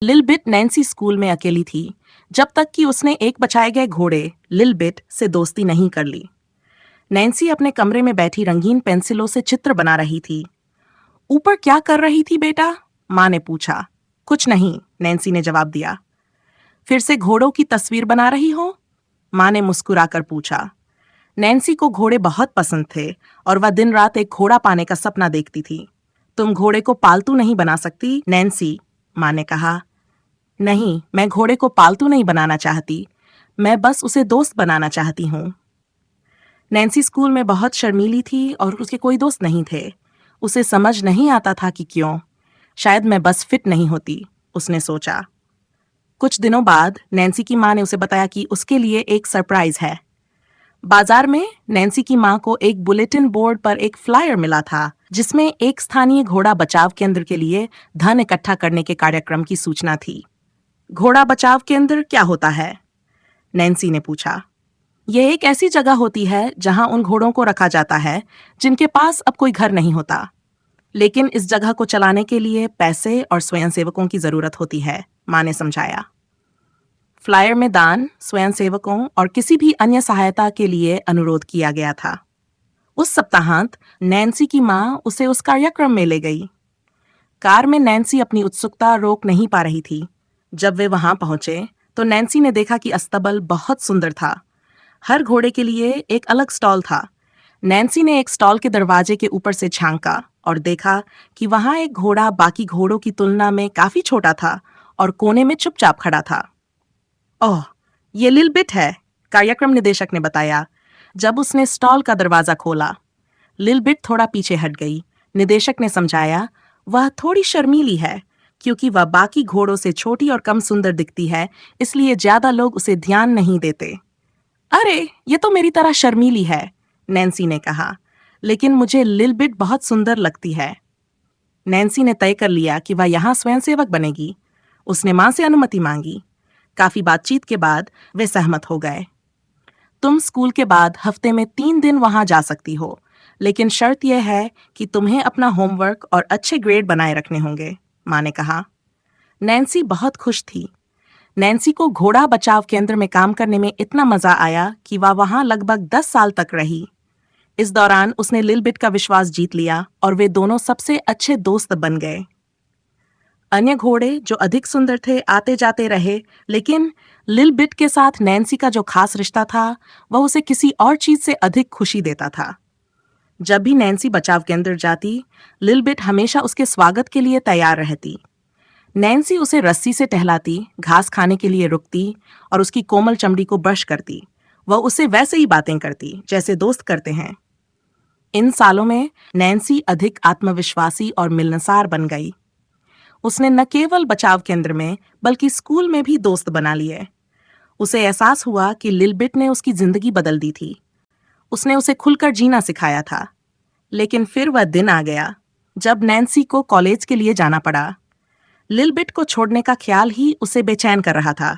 लिलबिट Nancy school में अकेली थी जब तक कि उसने एक बचाए गए घोड़े लिलबिट से दोस्ती नहीं कर ली। नैन्सी अपने कमरे में बैठी रंगीन पेंसिलों से चित्र बना रही थी। ऊपर क्या कर रही थी बेटा? माँ ने पूछा। कुछ नहीं, नैन्सी ने जवाब दिया। फिर से घोड़ों की तस्वीर बना रही हो? माँ ने मुस्कुराकर पूछा। नैन्सी को घोड़े बहुत पसंद थे और वह दिन रात एक घोड़ा पाने का सपना देखती थी। तुम घोड़े को पालतू नहीं बना सकती नैन्सी, माँ ने कहा। नहीं, मैं घोड़े को पालतू नहीं बनाना चाहती, मैं बस उसे दोस्त बनाना चाहती हूँ। नैन्सी स्कूल में बहुत शर्मीली थी और उसके कोई दोस्त नहीं थे। उसे समझ नहीं आता था कि क्यों। शायद मैं बस फिट नहीं होती, उसने सोचा। कुछ दिनों बाद नैन्सी की माँ ने उसे बताया कि उसके लिए एक सरप्राइज है। बाजार में नैन्सी की माँ को एक बुलेटिन बोर्ड पर एक फ्लायर मिला था जिसमें एक स्थानीय घोड़ा बचाव केंद्र के लिए धन इकट्ठा करने के कार्यक्रम की सूचना थी। घोड़ा बचाव केंद्र क्या होता है? नैन्सी ने पूछा। यह एक ऐसी जगह होती है जहां उन घोड़ों को रखा जाता है जिनके पास अब कोई घर नहीं होता, लेकिन इस जगह को चलाने के लिए पैसे और स्वयंसेवकों की जरूरत होती है, माँ ने समझाया। फ्लायर में दान, स्वयंसेवकों और किसी भी अन्य सहायता के लिए अनुरोध किया गया था। उस सप्ताहांत नैन्सी की माँ उसे उस कार्यक्रम में ले गई। कार में नैन्सी अपनी उत्सुकता रोक नहीं पा रही थी। जब वे वहां पहुंचे तो नैन्सी ने देखा कि अस्तबल बहुत सुंदर था। हर घोड़े के लिए एक अलग स्टॉल था। नैन्सी ने एक स्टॉल के दरवाजे के ऊपर से झांका और देखा कि वहां एक घोड़ा बाकी घोड़ों की तुलना में काफी छोटा था और कोने में चुपचाप खड़ा था। ओह, ये लिलबिट है, कार्यक्रम निदेशक ने बताया जब उसने स्टॉल का दरवाजा खोला। लिलबिट थोड़ा पीछे हट गई। निदेशक ने समझाया, वह थोड़ी शर्मीली है क्योंकि वह बाकी घोड़ों से छोटी और कम सुंदर दिखती है, इसलिए ज्यादा लोग उसे ध्यान नहीं देते। अरे, ये तो मेरी तरह शर्मीली है, नैन्सी ने कहा, लेकिन मुझे लिलबिट बहुत सुंदर लगती है। नैन्सी ने तय कर लिया कि वह यहाँ स्वयंसेवक बनेगी। उसने माँ से अनुमति मांगी। काफी बातचीत के बाद वे सहमत हो गए। तुम स्कूल के बाद हफ्ते में 3 दिन वहां जा सकती हो, लेकिन शर्त यह है कि तुम्हें अपना होमवर्क और अच्छे ग्रेड बनाए रखने होंगे, माँ ने कहा। नैन्सी बहुत खुश थी। नैन्सी को घोड़ा बचाव केंद्र में काम करने में इतना मजा आया कि वह वहां लगभग 10 साल तक रही। इस दौरान उसने लिलबिट का विश्वास जीत लिया और वे दोनों सबसे अच्छे दोस्त बन गए। अन्य घोड़े जो अधिक सुंदर थे आते जाते रहे, लेकिन लिलबिट के साथ नैन्सी का जो खास रिश्ता था वह उसे किसी और चीज से अधिक खुशी देता था। जब भी नैन्सी बचाव केंद्र जाती, लिलबिट हमेशा उसके स्वागत के लिए तैयार रहती। नैन्सी उसे रस्सी से टहलाती, घास खाने के लिए रुकती और उसकी कोमल चमड़ी को ब्रश करती। वह उससे वैसे ही बातें करती जैसे दोस्त करते हैं। इन सालों में नैन्सी अधिक आत्मविश्वासी और मिलनसार बन गई। उसने न केवल बचाव केंद्र में बल्कि स्कूल में भी दोस्त बना लिए। उसे एहसास हुआ कि लिलबिट ने उसकी जिंदगी बदल दी थी। उसने उसे खुलकर जीना सिखाया था। लेकिन फिर वह दिन आ गया जब नैन्सी को कॉलेज के लिए जाना पड़ा। लिलबिट को छोड़ने का ख्याल ही उसे बेचैन कर रहा था।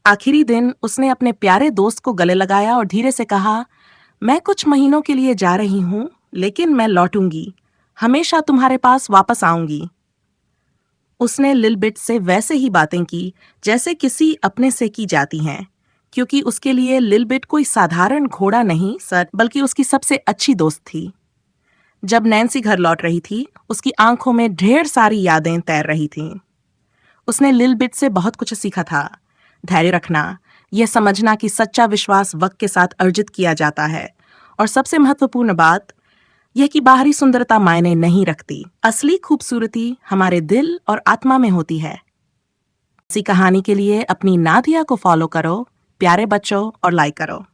आखिरी दिन उसने अपने प्यारे दोस्त को गले लगाया और धीरे से कहा, मैं कुछ महीनों के लिए जा रही हूँ, लेकिन मैं लौटूंगी। हमेशा तुम्हारे पास वापस आऊंगी। उसने लिलबिट से वैसे ही बातें की जैसे किसी अपने से की जाती हैं, क्योंकि उसके लिए लिलबिट कोई साधारण घोड़ा नहीं सर बल्कि उसकी सबसे अच्छी दोस्त थी। जब नैन्सी घर लौट रही थी, उसकी आंखों में ढेर सारी यादें तैर रही थीं। उसने लिलबिट से बहुत कुछ सीखा था। धैर्य रखना, यह समझना कि सच्चा विश्वास वक्त के साथ अर्जित किया जाता है, और सबसे महत्वपूर्ण बात यह कि बाहरी सुंदरता मायने नहीं रखती। असली खूबसूरती हमारे दिल और आत्मा में होती है। इसी कहानी के लिए अपनी नादिया को फॉलो करो, प्यारे बच्चों, और लाइक करो।